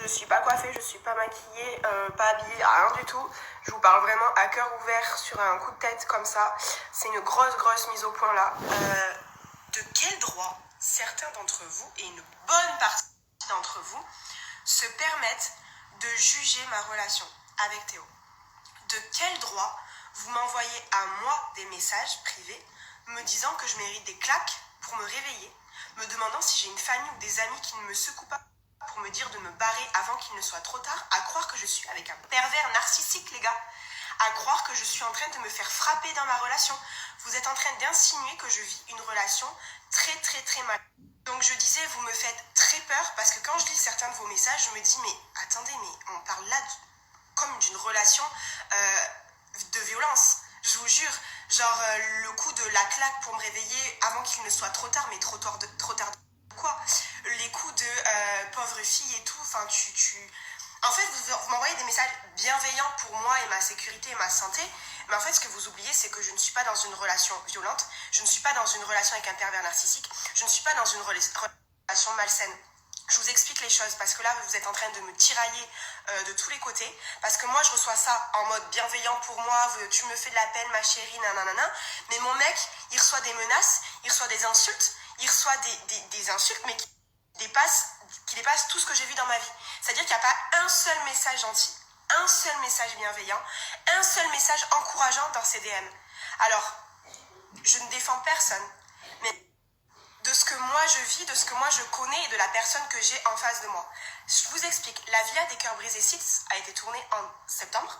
Je suis pas coiffée, je suis pas maquillée, pas habillée, rien du tout. Je vous parle vraiment à cœur ouvert sur un coup de tête comme ça. C'est une grosse mise au point là. De quel droit certains d'entre vous, et une bonne partie d'entre vous, se permettent de juger ma relation avec Théo? De quel droit vous m'envoyez à moi des messages privés me disant que je mérite des claques pour me réveiller, me demandant si j'ai une famille ou des amis qui ne me secouent pas pour me dire de me barrer avant qu'il ne soit trop tard, à croire que je suis avec un pervers narcissique, les gars, à croire que je suis en train de me faire frapper dans ma relation. Vous êtes en train d'insinuer que je vis une relation très mal. Donc je disais, vous me faites très peur, parce que quand je lis certains de vos messages, je me dis, mais attendez, mais on parle là comme d'une relation de violence. Je vous jure, genre le coup de la claque pour me réveiller avant qu'il ne soit trop tard, mais trop tard quoi, les coups de pauvre fille et tout, enfin en fait vous m'envoyez des messages bienveillants pour moi et ma sécurité et ma santé, mais en fait ce que vous oubliez, c'est que je ne suis pas dans une relation violente, je ne suis pas dans une relation avec un pervers narcissique, je ne suis pas dans une relation malsaine. Je vous explique les choses parce que là vous êtes en train de me tirailler de tous les côtés, parce que moi je reçois ça en mode bienveillant pour moi, tu me fais de la peine ma chérie, nanana, mais mon mec il reçoit des menaces, il reçoit des insultes, il reçoit des insultes mais qui dépassent tout ce que j'ai vu dans ma vie. C'est-à-dire qu'il n'y a pas un seul message gentil, un seul message bienveillant, un seul message encourageant dans ces DM. Alors, je ne défends personne, mais de ce que moi je vis, de ce que moi je connais et de la personne que j'ai en face de moi. Je vous explique, La Villa des Cœurs Brisés 6 a été tournée en septembre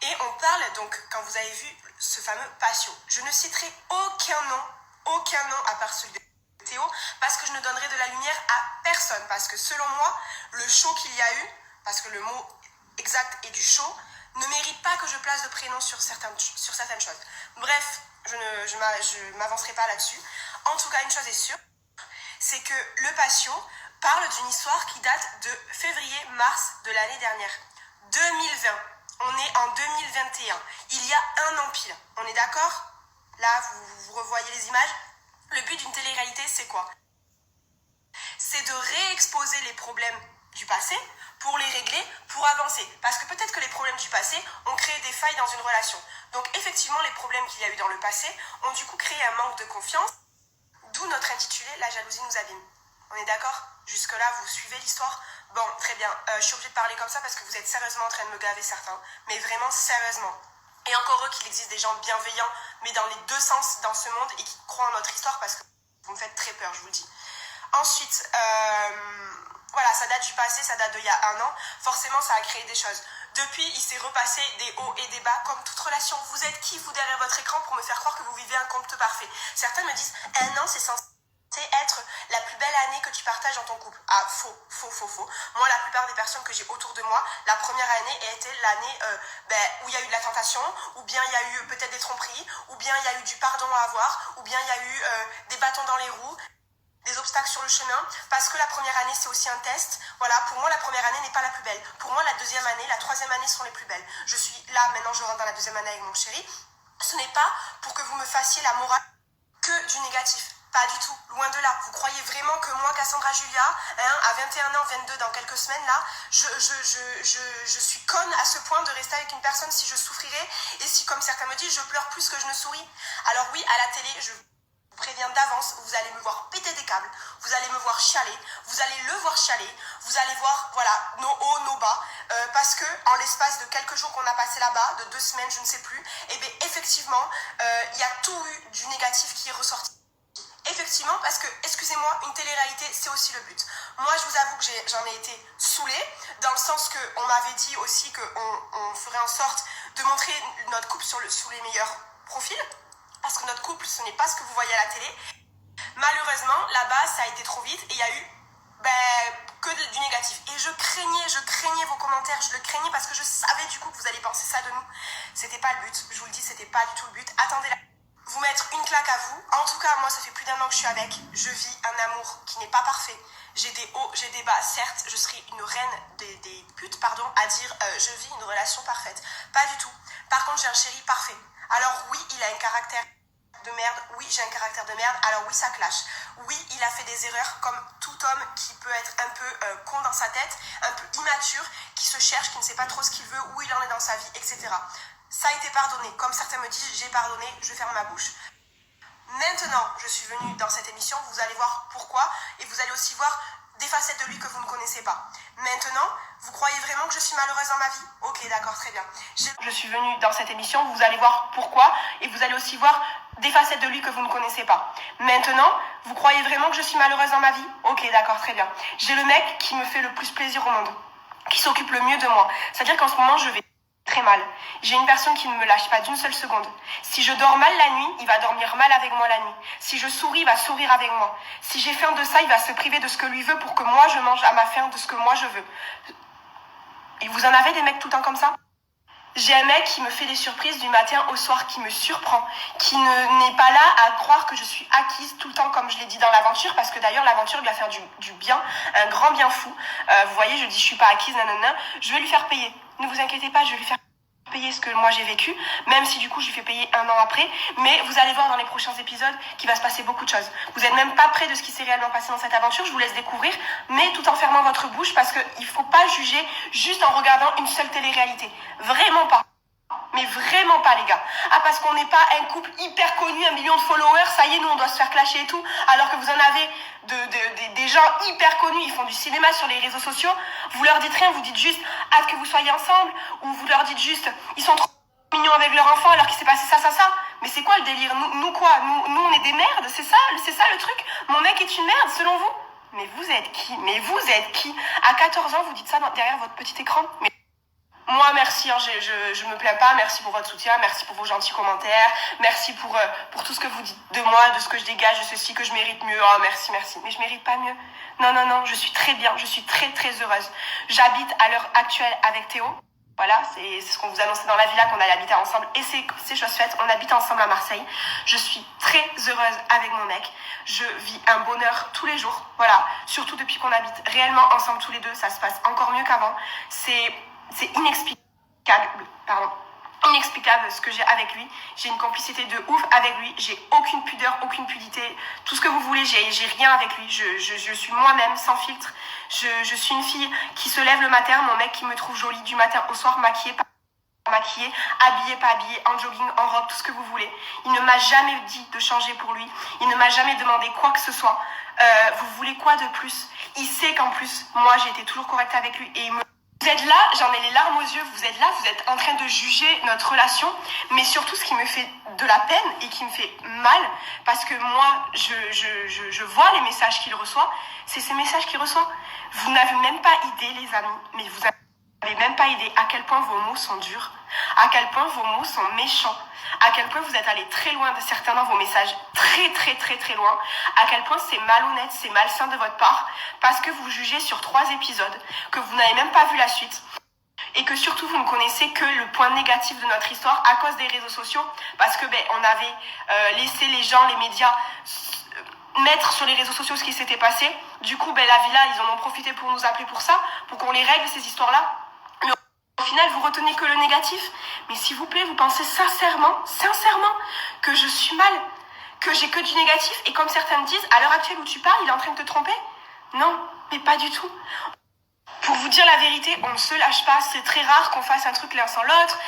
et on parle donc, quand vous avez vu ce fameux patio, je ne citerai aucun nom à part celui de Théo, parce que je ne donnerai de la lumière à personne, parce que selon moi, le show qu'il y a eu, parce que le mot exact est du show, ne mérite pas que je place de prénom sur certaines choses. Bref, je m'avancerai pas là-dessus. En tout cas, une chose est sûre, c'est que le patio parle d'une histoire qui date de février-mars de l'année dernière. 2020. On est en 2021. Il y a un an pile. On est d'accord? Là, vous revoyez les images. Le but d'une télé-réalité, c'est quoi? C'est de réexposer les problèmes du passé pour les régler, pour avancer. Parce que peut-être que les problèmes du passé ont créé des failles dans une relation. Donc effectivement, les problèmes qu'il y a eu dans le passé ont du coup créé un manque de confiance, d'où notre intitulé « La jalousie nous abîme ». On est d'accord? Jusque-là, vous suivez l'histoire? Bon, très bien. Je suis obligée de parler comme ça parce que vous êtes sérieusement en train de me gaver certains. Mais vraiment sérieusement. Et encore eux qu'il existe des gens bienveillants, mais dans les deux sens dans ce monde et qui croient en notre histoire, parce que vous me faites très peur, je vous le dis. Ensuite, voilà, ça date du passé, ça date d'il y a un an. Forcément, ça a créé des choses. Depuis, il s'est repassé des hauts et des bas, comme toute relation. Vous êtes qui, vous, derrière votre écran, pour me faire croire que vous vivez un conte parfait? Certains me disent, un an, c'est censé être la plus belle année que tu partages dans ton couple. Ah, faux. Moi, la plupart des personnes que j'ai autour de moi, la première année a été l'année où il y a eu de la tentation, ou bien il y a eu peut-être des tromperies, ou bien il y a eu du pardon à avoir, ou bien il y a eu des bâtons dans les roues, des obstacles sur le chemin, parce que la première année c'est aussi un test. Voilà, pour moi la première année n'est pas la plus belle. Pour moi la deuxième année, la troisième année sont les plus belles. Je suis là, maintenant je rentre dans la deuxième année avec mon chéri. Ce n'est pas pour que vous me fassiez la morale que du négatif. Pas du tout, loin de là. Vous croyez vraiment que moi, Cassandra Julia, à 21 ans, 22 dans quelques semaines, là, je suis conne à ce point de rester avec une personne si je souffrirais et si, comme certains me disent, je pleure plus que je ne souris? Alors oui, à la télé, je vous préviens d'avance, vous allez me voir péter des câbles, vous allez me voir chialer, vous allez le voir chialer, vous allez voir, voilà, nos hauts, nos bas, parce que en l'espace de quelques jours qu'on a passé là-bas, de 2 semaines, je ne sais plus, et bien effectivement, il y a tout eu du négatif qui est ressorti. Effectivement, parce que, excusez-moi, une télé-réalité, c'est aussi le but. Moi, je vous avoue que j'en ai été saoulée, dans le sens qu'on m'avait dit aussi qu'on ferait en sorte de montrer notre couple sous les meilleurs profils, parce que notre couple, ce n'est pas ce que vous voyez à la télé. Malheureusement, là-bas, ça a été trop vite, et il y a eu que du négatif. Et je craignais vos commentaires, je le craignais parce que je savais du coup que vous allez penser ça de nous. C'était pas le but, je vous le dis, c'était pas du tout le but. Attendez là. Vous mettre une claque à vous. En tout cas, moi, ça fait plus d'1 an que je suis avec. Je vis un amour qui n'est pas parfait. J'ai des hauts, j'ai des bas. Certes, je serai une reine des putes, à dire je vis une relation parfaite. Pas du tout. Par contre, j'ai un chéri parfait. Alors oui, il a un caractère de merde. Oui, j'ai un caractère de merde. Alors oui, ça clash. Oui, il a fait des erreurs comme tout Tom qui peut être un peu con dans sa tête, un peu immature, qui se cherche, qui ne sait pas trop ce qu'il veut, où il en est dans sa vie, etc. Ça a été pardonné. Comme certains me disent, j'ai pardonné, je ferme ma bouche. Maintenant, je suis venue dans cette émission, vous allez voir pourquoi, et vous allez aussi voir des facettes de lui que vous ne connaissez pas. Maintenant, vous croyez vraiment que je suis malheureuse dans ma vie? Ok, d'accord, très bien. Je suis venue dans cette émission, vous allez voir pourquoi, et vous allez aussi voir des facettes de lui que vous ne connaissez pas. Maintenant, vous croyez vraiment que je suis malheureuse dans ma vie? Ok, d'accord, très bien. J'ai le mec qui me fait le plus plaisir au monde, qui s'occupe le mieux de moi. C'est-à-dire qu'en ce moment, je vais très mal. J'ai une personne qui ne me lâche pas d'une seule seconde. Si je dors mal la nuit, il va dormir mal avec moi la nuit. Si je souris, il va sourire avec moi. Si j'ai faim de ça, il va se priver de ce que lui veut pour que moi je mange à ma faim de ce que moi je veux. Et vous en avez des mecs tout le temps comme ça? J'ai un mec qui me fait des surprises du matin au soir, qui me surprend, qui n'est pas là à croire que je suis acquise tout le temps comme je l'ai dit dans l'aventure, parce que d'ailleurs l'aventure lui va faire du bien, un grand bien fou. Vous voyez, je dis je suis pas acquise, nanana, je vais lui faire payer. Ne vous inquiétez pas, je vais lui faire payer ce que moi j'ai vécu, même si du coup je lui fais payer 1 an après, mais vous allez voir dans les prochains épisodes qu'il va se passer beaucoup de choses. Vous n'êtes même pas près de ce qui s'est réellement passé dans cette aventure, je vous laisse découvrir, mais tout en fermant votre bouche, parce qu'il faut pas juger juste en regardant une seule télé-réalité. Vraiment pas. Mais vraiment pas, les gars. Ah, parce qu'on n'est pas un couple hyper connu, 1 million de followers, ça y est, nous on doit se faire clasher et tout, alors que vous en avez des gens hyper connus, ils font du cinéma sur les réseaux sociaux, vous leur dites rien, vous dites juste hâte que vous soyez ensemble, ou vous leur dites juste ils sont trop mignons avec leur enfant alors qu'il s'est passé ça. Mais c'est quoi le délire? Nous quoi? Nous on est des merdes, c'est ça le truc? Mon mec est une merde selon vous? Mais vous êtes qui? À 14 ans vous dites ça derrière votre petit écran? Mais moi, merci, hein, je me plains pas, merci pour votre soutien, merci pour vos gentils commentaires, merci pour tout ce que vous dites de moi, de ce que je dégage, de ceci, que je mérite mieux. Oh, merci. Mais je mérite pas mieux. Non, je suis très bien, je suis très très heureuse. J'habite à l'heure actuelle avec Théo. Voilà, c'est ce qu'on vous annonçait dans la villa, qu'on allait habiter ensemble, et c'est chose faite, on habite ensemble à Marseille. Je suis très heureuse avec mon mec, je vis un bonheur tous les jours, voilà, surtout depuis qu'on habite réellement ensemble tous les deux, ça se passe encore mieux qu'avant. C'est inexplicable ce que j'ai avec lui. J'ai une complicité de ouf avec lui. J'ai aucune pudeur, aucune pudité. Tout ce que vous voulez, j'ai rien avec lui. Je suis moi-même, sans filtre. Je suis une fille qui se lève le matin. Mon mec qui me trouve jolie du matin au soir, maquillée, pas maquillée, habillée, pas habillée, en jogging, en robe, tout ce que vous voulez. Il ne m'a jamais dit de changer pour lui. Il ne m'a jamais demandé quoi que ce soit. Vous voulez quoi de plus? Il sait qu'en plus, moi, j'ai été toujours correcte avec lui et il me... Vous êtes là, j'en ai les larmes aux yeux, vous êtes là, vous êtes en train de juger notre relation, mais surtout ce qui me fait de la peine et qui me fait mal, parce que moi, je vois les messages qu'il reçoit, c'est ces messages qu'il reçoit. Vous n'avez même pas idée, les amis, mais vous n'avez même pas idée à quel point vos mots sont durs, à quel point vos mots sont méchants, à quel point vous êtes allé très loin de certains dans vos messages, très loin, à quel point c'est malhonnête, c'est malsain de votre part, parce que vous jugez sur 3 épisodes, que vous n'avez même pas vu la suite, et que surtout vous ne connaissez que le point négatif de notre histoire à cause des réseaux sociaux, parce que on avait laissé les gens, les médias, mettre sur les réseaux sociaux ce qui s'était passé. Du coup, la villa, ils en ont profité pour nous appeler pour ça, pour qu'on les règle, ces histoires-là. Au final, vous retenez que le négatif. Mais s'il vous plaît, vous pensez sincèrement, que je suis mal, que j'ai que du négatif, et comme certains me disent, à l'heure actuelle où tu parles, il est en train de te tromper? Non, mais pas du tout. Pour vous dire la vérité, on ne se lâche pas, c'est très rare qu'on fasse un truc l'un sans l'autre.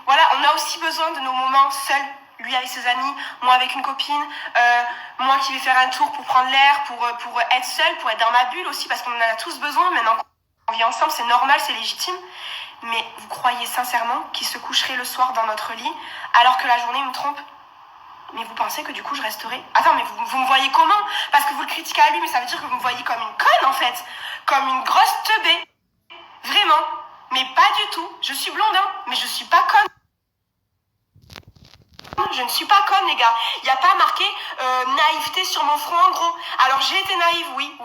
Voilà, on a aussi besoin de nos moments seuls. Lui avec ses amis, moi avec une copine, moi qui vais faire un tour pour prendre l'air, pour être seule, pour être dans ma bulle aussi, parce qu'on en a tous besoin. Maintenant qu'on vit ensemble, c'est normal, c'est légitime. Mais vous croyez sincèrement qu'il se coucherait le soir dans notre lit alors que la journée me trompe? Mais vous pensez que du coup je resterai? Attends, mais vous me voyez comment? Parce que vous le critiquez à lui, mais ça veut dire que vous me voyez comme une conne en fait. Comme une grosse teubée. Vraiment. Mais pas du tout. Je suis blonde, hein, mais je suis pas conne. Je ne suis pas conne, les gars. Il n'y a pas marqué naïveté sur mon front en gros. Alors j'ai été naïve, oui.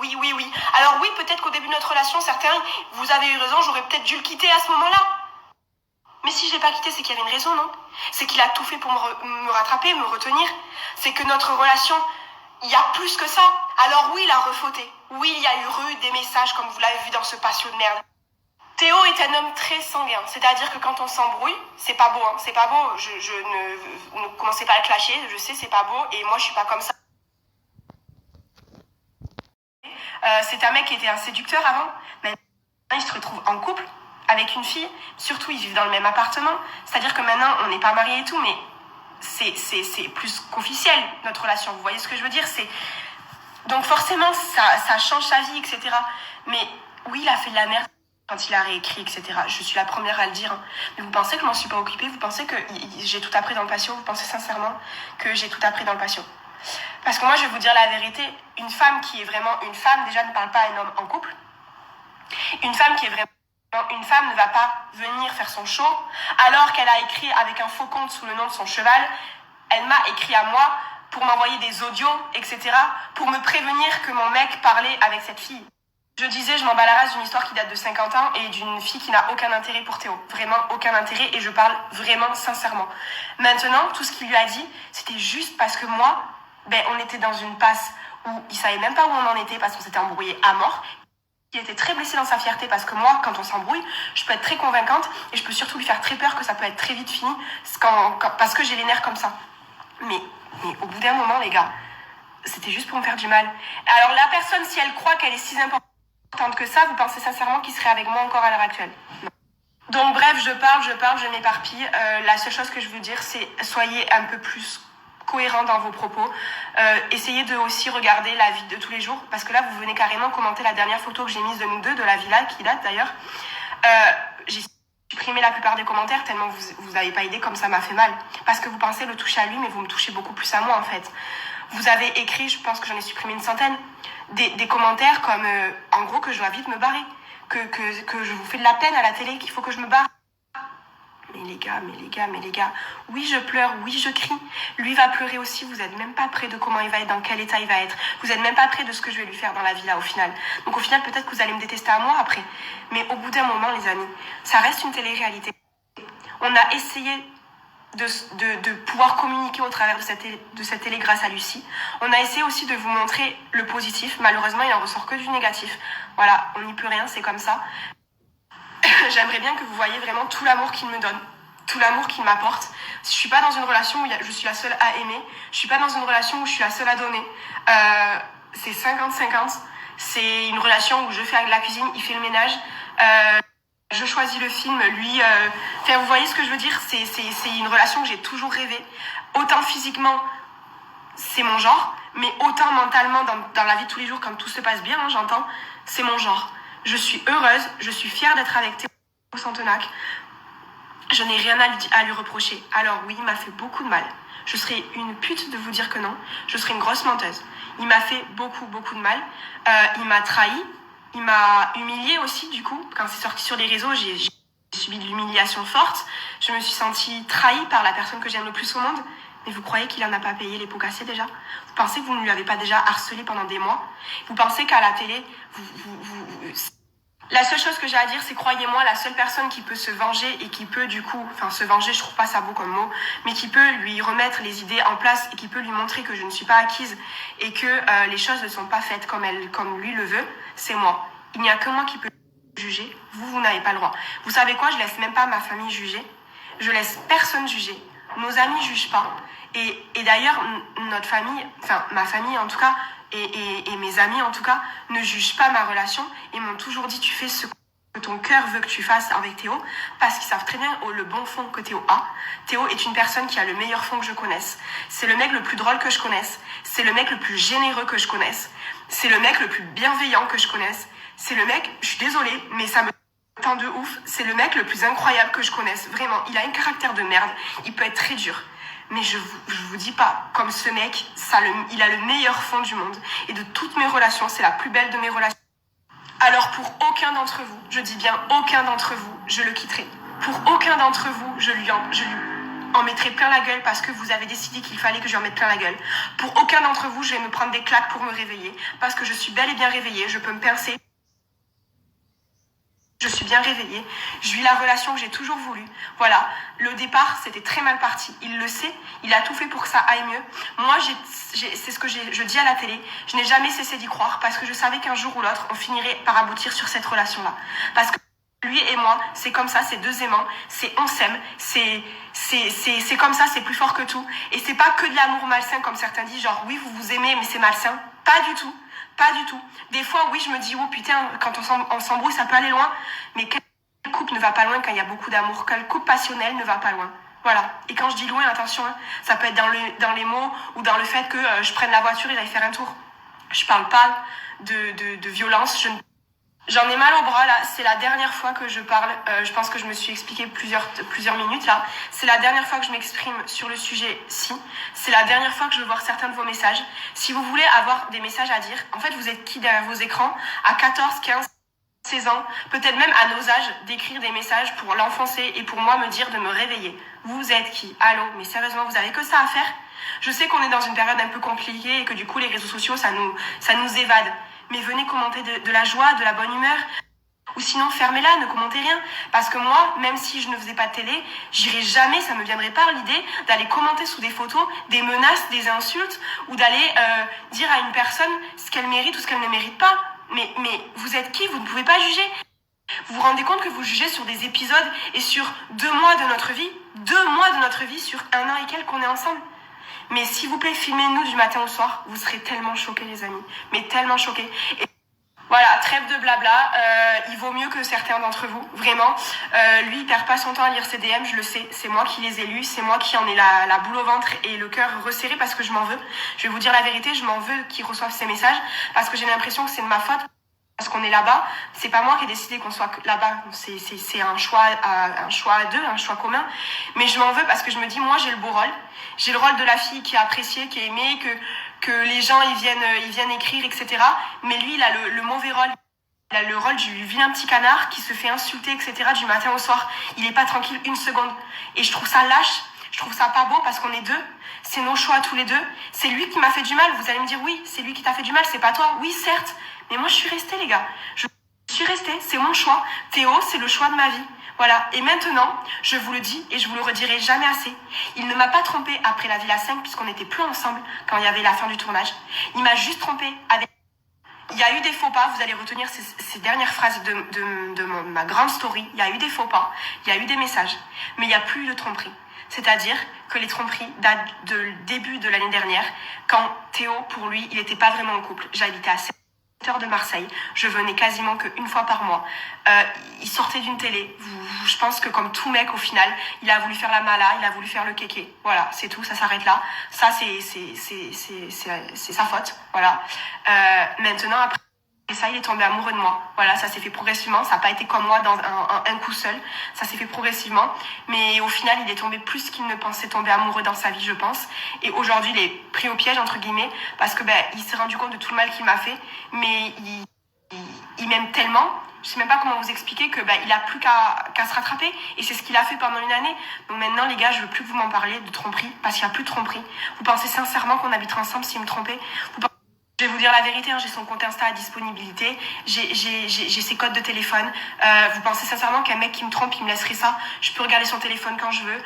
Alors oui, peut-être qu'au début de notre relation, certains, vous avez eu raison, j'aurais peut-être dû le quitter à ce moment-là. Mais si je l'ai pas quitté, c'est qu'il y avait une raison, non? C'est qu'il a tout fait pour me rattraper, me retenir. C'est que notre relation, il y a plus que ça. Alors oui, il a refauté. Oui, il y a eu des messages, comme vous l'avez vu dans ce patio de merde. Théo est un homme très sanguin, c'est-à-dire que quand on s'embrouille, c'est pas beau, hein, c'est pas beau, ne commencez pas à le clasher, je sais, c'est pas beau, et moi je suis pas comme ça. C'est un mec qui était un séducteur avant. Maintenant, il se retrouve en couple avec une fille. Surtout, ils vivent dans le même appartement. C'est-à-dire que maintenant, on n'est pas mariés et tout, mais c'est plus qu'officiel, notre relation. Vous voyez ce que je veux dire? Donc forcément, ça change sa vie, etc. Mais oui, il a fait de la merde quand il a réécrit, etc. Je suis la première à le dire. Hein. Mais vous pensez que je m'en suis pas occupée? Vous pensez que j'ai tout appris dans le patio? Vous pensez sincèrement que j'ai tout appris dans le patio? Parce que moi, je vais vous dire la vérité. Une femme qui est vraiment une femme, déjà, ne parle pas à un homme en couple. Une femme qui est vraiment une femme ne va pas venir faire son show alors qu'elle a écrit avec un faux compte sous le nom de son cheval. Elle m'a écrit à moi pour m'envoyer des audios, etc. pour me prévenir que mon mec parlait avec cette fille. Je disais, je m'en bats la race d'une histoire qui date de 50 ans et d'une fille qui n'a aucun intérêt pour Théo. Vraiment aucun intérêt, et je parle vraiment sincèrement. Maintenant, tout ce qu'il lui a dit, c'était juste parce que moi, on était dans une passe où il savait même pas où on en était parce qu'on s'était embrouillé à mort. Il était très blessé dans sa fierté parce que moi, quand on s'embrouille, je peux être très convaincante et je peux surtout lui faire très peur que ça peut être très vite fini parce que j'ai les nerfs comme ça. Mais au bout d'un moment, les gars, c'était juste pour me faire du mal. Alors la personne, si elle croit qu'elle est si importante que ça, vous pensez sincèrement qu'il serait avec moi encore à l'heure actuelle? Non. Donc bref, je parle, je m'éparpille. La seule chose que je veux dire, c'est soyez un peu plus cohérent dans vos propos. Essayez de aussi regarder la vie de tous les jours, parce que là, vous venez carrément commenter la dernière photo que j'ai mise de nous deux, de la villa, qui date d'ailleurs. J'ai supprimé la plupart des commentaires, tellement vous n'avez pas idée comme ça m'a fait mal. Parce que vous pensez le toucher à lui, mais vous me touchez beaucoup plus à moi, en fait. Vous avez écrit, je pense que j'en ai supprimé une centaine, des commentaires comme, en gros, que je dois vite me barrer. Que je vous fais de la peine à la télé, qu'il faut que je me barre. Mais les gars, oui je pleure, oui je crie. Lui va pleurer aussi, vous êtes même pas près de comment il va être, dans quel état il va être. Vous êtes même pas près de ce que je vais lui faire dans la villa au final. Donc au final peut-être que vous allez me détester à moi après. Mais au bout d'un moment les amis, ça reste une télé-réalité. On a essayé de pouvoir communiquer au travers de cette télé grâce à Lucie. On a essayé aussi de vous montrer le positif. Malheureusement il en ressort que du négatif. Voilà, on n'y peut rien, c'est comme ça. J'aimerais bien que vous voyiez vraiment tout l'amour qu'il me donne, tout l'amour qu'il m'apporte. Je suis pas dans une relation où je suis la seule à aimer, je suis pas dans une relation où je suis la seule à donner. C'est 50-50. C'est une relation où je fais la cuisine, il fait le ménage. Je choisis le film, lui... Enfin, vous voyez ce que je veux dire? C'est une relation que j'ai toujours rêvé. Autant physiquement, c'est mon genre, mais autant mentalement, dans la vie de tous les jours, quand tout se passe bien, hein, j'entends, c'est mon genre. Je suis heureuse, je suis fière d'être avec Théo Santenac. Je n'ai rien à lui reprocher. Alors oui, il m'a fait beaucoup de mal. Je serais une pute de vous dire que non. Je serais une grosse menteuse. Il m'a fait beaucoup de mal. Il m'a trahi. Il m'a humiliée aussi, du coup. Quand c'est sorti sur les réseaux, j'ai subi de l'humiliation forte. Je me suis sentie trahie par la personne que j'aime le plus au monde. Mais vous croyez qu'il en a pas payé les pots cassés déjà? Vous pensez que vous ne lui avez pas déjà harcelé pendant des mois? Vous pensez qu'à la télé, la seule chose que j'ai à dire, c'est croyez-moi, la seule personne qui peut se venger et qui peut du coup, enfin se venger, je trouve pas ça beau comme mot, mais qui peut lui remettre les idées en place et qui peut lui montrer que je ne suis pas acquise et que les choses ne sont pas faites comme lui le veut, c'est moi. Il n'y a que moi qui peux juger. Vous n'avez pas le droit. Vous savez quoi? Je laisse même pas ma famille juger. Je laisse personne juger. Nos amis jugent pas. Et d'ailleurs, notre famille, enfin ma famille en tout cas, et mes amis en tout cas, ne jugent pas ma relation et m'ont toujours dit tu fais ce que ton cœur veut que tu fasses avec Théo, parce qu'ils savent très bien le bon fond que Théo a. Théo est une personne qui a le meilleur fond que je connaisse. C'est le mec le plus drôle que je connaisse. C'est le mec le plus généreux que je connaisse. C'est le mec le plus bienveillant que je connaisse. C'est le mec, je suis désolée, mais ça me tend de ouf. C'est le mec le plus incroyable que je connaisse. Vraiment, il a un caractère de merde. Il peut être très dur. Mais je vous dis pas, comme ce mec, il a le meilleur fond du monde. Et de toutes mes relations, c'est la plus belle de mes relations. Alors pour aucun d'entre vous, je dis bien aucun d'entre vous, je le quitterai. Pour aucun d'entre vous, je lui en mettrai plein la gueule parce que vous avez décidé qu'il fallait que je lui en mette plein la gueule. Pour aucun d'entre vous, je vais me prendre des claques pour me réveiller. Parce que je suis bel et bien réveillée, je peux me pincer. Je suis bien réveillée, je vis la relation que j'ai toujours voulu. Voilà, le départ, c'était très mal parti. Il le sait, il a tout fait pour que ça aille mieux. Moi, c'est ce que je dis à la télé, je n'ai jamais cessé d'y croire parce que je savais qu'un jour ou l'autre, on finirait par aboutir sur cette relation-là. Parce que lui et moi, c'est comme ça, c'est deux aimants, c'est on s'aime, c'est comme ça, c'est plus fort que tout. Et c'est pas que de l'amour malsain comme certains disent, genre oui, vous vous aimez, mais c'est malsain. Pas du tout. Pas du tout. Des fois, oui, je me dis, oh putain, quand on s'embrouille, ça peut aller loin. Mais quel couple ne va pas loin quand il y a beaucoup d'amour? Quel couple passionnel ne va pas loin? Voilà. Et quand je dis loin, attention, hein, ça peut être dans les mots ou dans le fait que je prenne la voiture et j'aille faire un tour. Je parle pas de violence. J'en ai mal au bras là, c'est la dernière fois que je parle, je pense que je me suis expliqué plusieurs minutes là, c'est la dernière fois que je m'exprime sur le sujet-ci, c'est la dernière fois que je veux voir certains de vos messages. Si vous voulez avoir des messages à dire, en fait vous êtes qui derrière vos écrans à 14, 15, 16 ans, peut-être même à nos âges, d'écrire des messages pour l'enfoncer et pour moi me dire de me réveiller. Vous êtes qui? Allô? Mais sérieusement, vous avez que ça à faire? Je sais qu'on est dans une période un peu compliquée et que du coup les réseaux sociaux ça nous évade. Mais venez commenter de la joie, de la bonne humeur. Ou sinon, fermez-la, ne commentez rien. Parce que moi, même si je ne faisais pas de télé, j'irais jamais, ça me viendrait pas l'idée d'aller commenter sous des photos des menaces, des insultes, ou d'aller dire à une personne ce qu'elle mérite ou ce qu'elle ne mérite pas. Mais vous êtes qui? Vous ne pouvez pas juger. Vous vous rendez compte que vous jugez sur des épisodes et sur 2 mois de notre vie? 2 mois de notre vie sur 1 an et quelques qu'on est ensemble. Mais s'il vous plaît, filmez-nous du matin au soir. Vous serez tellement choqués, les amis. Mais tellement choqués. Et voilà, trêve de blabla. Il vaut mieux que certains d'entre vous, vraiment. Lui, il perd pas son temps à lire ses DM, je le sais. C'est moi qui les ai lus. C'est moi qui en ai la boule au ventre et le cœur resserré parce que je m'en veux. Je vais vous dire la vérité, je m'en veux qu'ils reçoivent ces messages parce que j'ai l'impression que c'est de ma faute. Parce qu'on est là-bas, c'est pas moi qui ai décidé qu'on soit là-bas, c'est un choix à deux, un choix commun. Mais je m'en veux parce que je me dis, moi j'ai le beau rôle, j'ai le rôle de la fille qui est appréciée, qui est aimée, que les gens ils viennent écrire, etc. Mais lui il a le mauvais rôle, il a le rôle du vilain petit canard qui se fait insulter, etc. du matin au soir. Il est pas tranquille une seconde. Et je trouve ça lâche, je trouve ça pas beau parce qu'on est deux. C'est nos choix tous les deux. C'est lui qui m'a fait du mal. Vous allez me dire, oui, c'est lui qui t'a fait du mal, c'est pas toi. Oui, certes. Mais moi, je suis restée, les gars. Je suis restée. C'est mon choix. Théo, c'est le choix de ma vie. Voilà. Et maintenant, je vous le dis et je vous le redirai jamais assez. Il ne m'a pas trompée après la Villa 5 puisqu'on n'était plus ensemble quand il y avait la fin du tournage. Il m'a juste trompée avec... Il y a eu des faux pas. Vous allez retenir ces dernières phrases de ma grande story. Il y a eu des faux pas. Il y a eu des messages. Mais il n'y a plus de tromperie. C'est-à-dire que les tromperies datent du début de l'année dernière, quand Théo, pour lui, il n'était pas vraiment en couple. J'habitais à 7 heures de Marseille. Je venais quasiment qu'une fois par mois. Il sortait d'une télé. Je pense que comme tout mec, au final, il a voulu faire la mala, il a voulu faire le kéké. Voilà, c'est tout, ça s'arrête là. Ça, c'est sa faute. Voilà. Maintenant, après... Et ça, il est tombé amoureux de moi. Voilà, ça s'est fait progressivement. Ça n'a pas été comme moi dans un coup seul. Ça s'est fait progressivement. Mais au final, il est tombé plus qu'il ne pensait tomber amoureux dans sa vie, je pense. Et aujourd'hui, il est pris au piège, entre guillemets, parce que il s'est rendu compte de tout le mal qu'il m'a fait. Mais il m'aime tellement. Je sais même pas comment vous expliquer que il a plus qu'à se rattraper. Et c'est ce qu'il a fait pendant une année. Donc maintenant, les gars, je veux plus que vous m'en parliez de tromperie, parce qu'il n'y a plus de tromperie. Vous pensez sincèrement qu'on habitera ensemble s'il me trompait? Je vais vous dire la vérité, hein, j'ai son compte Insta à disponibilité, j'ai ses codes de téléphone. Vous pensez sincèrement qu'un mec qui me trompe, il me laisserait ça? Je peux regarder son téléphone quand je veux,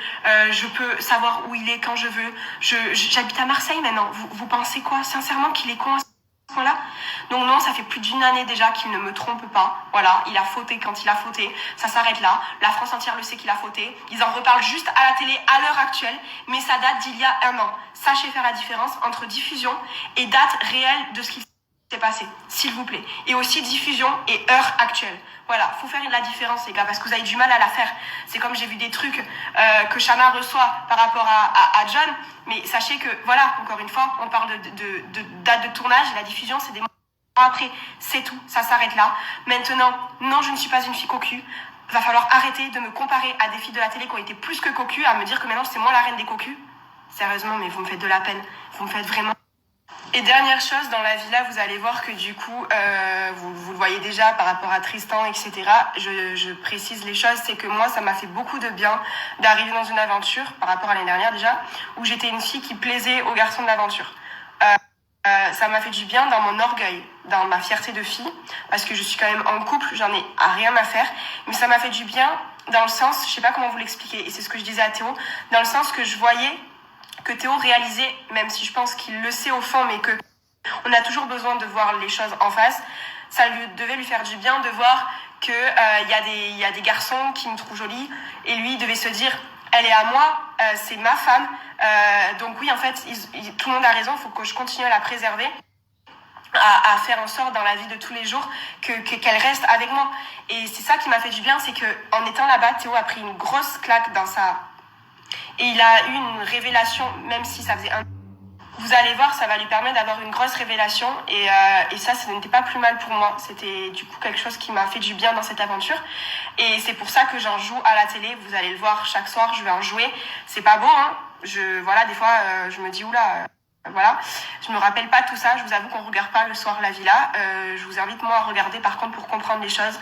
je peux savoir où il est quand je veux. J'habite à Marseille maintenant. Vous pensez quoi? Sincèrement qu'il est con à ce point-là? Donc non, ça fait plus d'1 année déjà qu'il ne me trompe pas. Voilà, il a fauté quand il a fauté. Ça s'arrête là. La France entière le sait qu'il a fauté. Ils en reparlent juste à la télé à l'heure actuelle, mais ça date d'il y a 1 an. Sachez faire la différence entre diffusion et date réelle de ce qui s'est passé, s'il vous plaît. Et aussi diffusion et heure actuelle. Voilà, faut faire la différence, les gars, parce que vous avez du mal à la faire. C'est comme j'ai vu des trucs que Shana reçoit par rapport à John, mais sachez que, voilà, encore une fois, on parle de date de tournage, la diffusion, c'est des mois après, c'est tout, ça s'arrête là. Maintenant, non, je ne suis pas une fille cocu. Va falloir arrêter de me comparer à des filles de la télé qui ont été plus que cocu, à me dire que maintenant c'est moi la reine des cocus. Sérieusement, mais vous me faites de la peine. Vous me faites vraiment... Et dernière chose, dans la villa, vous allez voir que du coup, vous le voyez déjà par rapport à Tristan, etc. Je précise les choses, c'est que moi, ça m'a fait beaucoup de bien d'arriver dans une aventure, par rapport à l'année dernière déjà, où j'étais une fille qui plaisait aux garçons de l'aventure. Ça m'a fait du bien dans mon orgueil, dans ma fierté de fille, parce que je suis quand même en couple, j'en ai rien à faire, mais ça m'a fait du bien dans le sens, je sais pas comment vous l'expliquer, et c'est ce que je disais à Théo, dans le sens que je voyais que Théo réalisait, même si je pense qu'il le sait au fond, mais que on a toujours besoin de voir les choses en face, ça devait lui faire du bien de voir que y a des garçons qui me trouvent jolie, et lui devait se dire, elle est à moi, c'est ma femme, donc oui, en fait, tout le monde a raison, il faut que je continue à la préserver. à faire en sorte dans la vie de tous les jours qu'elle reste avec moi. Et c'est ça qui m'a fait du bien, c'est que en étant là-bas, Théo a pris une grosse claque dans sa... Et il a eu une révélation, même si ça faisait un... Vous allez voir, ça va lui permettre d'avoir une grosse révélation. Et ça n'était pas plus mal pour moi. C'était du coup quelque chose qui m'a fait du bien dans cette aventure. Et c'est pour ça que j'en joue à la télé. Vous allez le voir chaque soir, je vais en jouer. C'est pas bon, hein. Voilà, des fois, je me dis, oula... Voilà, je me rappelle pas tout ça, je vous avoue qu'on regarde pas le soir la villa. Je vous invite moi à regarder par contre pour comprendre les choses.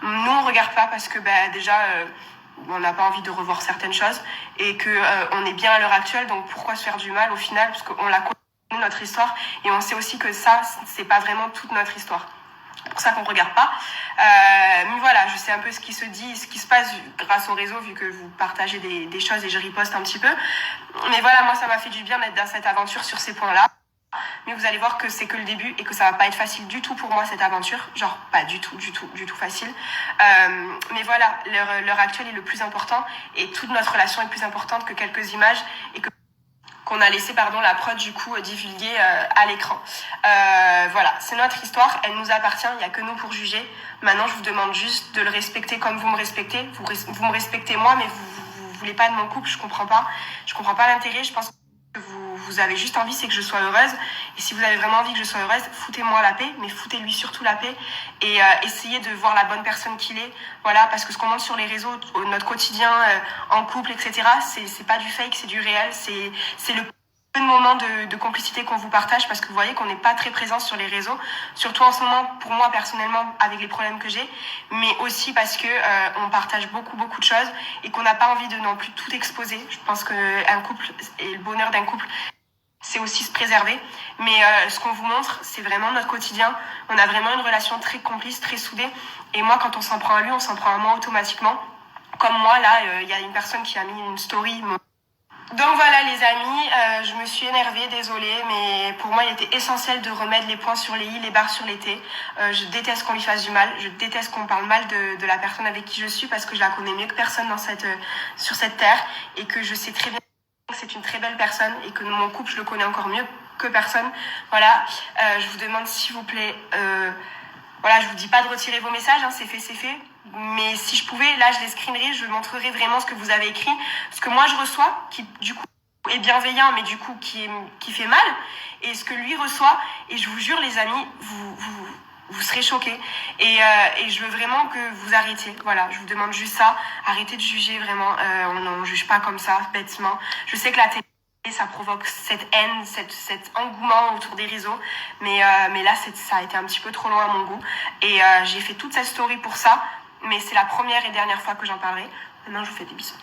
Nous on regarde pas parce que déjà on n'a pas envie de revoir certaines choses et que on est bien à l'heure actuelle, donc pourquoi se faire du mal au final, parce qu'on la connaît notre histoire et on sait aussi que ça c'est pas vraiment toute notre histoire. C'est pour ça qu'on regarde pas. Mais voilà, je sais un peu ce qui se dit, ce qui se passe grâce au réseau, vu que vous partagez des choses et je riposte un petit peu. Mais voilà, moi, ça m'a fait du bien d'être dans cette aventure sur ces points-là. Mais vous allez voir que c'est que le début et que ça va pas être facile du tout pour moi, cette aventure. Genre, pas du tout facile. Mais voilà, l'heure actuelle est le plus important et toute notre relation est plus importante que quelques images et que qu'on a laissé la prod du coup divulguer à l'écran. Voilà, c'est notre histoire, elle nous appartient, il n'y a que nous pour juger. Maintenant, je vous demande juste de le respecter comme vous me respectez. Vous me respectez moi, mais vous voulez pas de mon couple, je comprends pas. Je comprends pas l'intérêt, je pense que vous avez juste envie, c'est que je sois heureuse. Et si vous avez vraiment envie que je sois heureuse, foutez-moi la paix, mais foutez-lui surtout la paix. Et essayez de voir la bonne personne qu'il est. Voilà, parce que ce qu'on montre sur les réseaux, notre quotidien en couple, etc., c'est pas du fake, c'est du réel. C'est le peu de moments de complicité qu'on vous partage, parce que vous voyez qu'on n'est pas très présent sur les réseaux, surtout en ce moment pour moi personnellement avec les problèmes que j'ai, mais aussi parce que on partage beaucoup de choses et qu'on n'a pas envie de non plus tout exposer. Je pense que un couple et le bonheur d'un couple, c'est aussi se préserver. Mais ce qu'on vous montre, c'est vraiment notre quotidien. On a vraiment une relation très complice, très soudée. Et moi, quand on s'en prend à lui, on s'en prend à moi automatiquement. Comme moi, là, y a une personne qui a mis une story. Donc voilà les amis, je me suis énervée, désolée, mais pour moi il était essentiel de remettre les points sur les i, les barres sur les t. Je déteste qu'on lui fasse du mal, je déteste qu'on parle mal de la personne avec qui je suis parce que je la connais mieux que personne sur cette terre et que je sais très bien que c'est une très belle personne et que mon couple je le connais encore mieux que personne. Voilà, je vous demande s'il vous plaît, voilà, je vous dis pas de retirer vos messages, hein, c'est fait. Mais si je pouvais, là, je les screenerai, je montrerai vraiment ce que vous avez écrit, ce que moi je reçois, qui du coup est bienveillant, mais du coup qui fait mal, et ce que lui reçoit. Et je vous jure, les amis, vous serez choqués. Et je veux vraiment que vous arrêtiez. Voilà, je vous demande juste ça. Arrêtez de juger vraiment. On ne juge pas comme ça, bêtement. Je sais que la télé, ça provoque cette haine, cet engouement autour des réseaux. Mais là, ça a été un petit peu trop loin à mon goût. Et j'ai fait toute cette story pour ça. Mais c'est la première et dernière fois que j'en parlerai. Maintenant, je vous fais des bisous.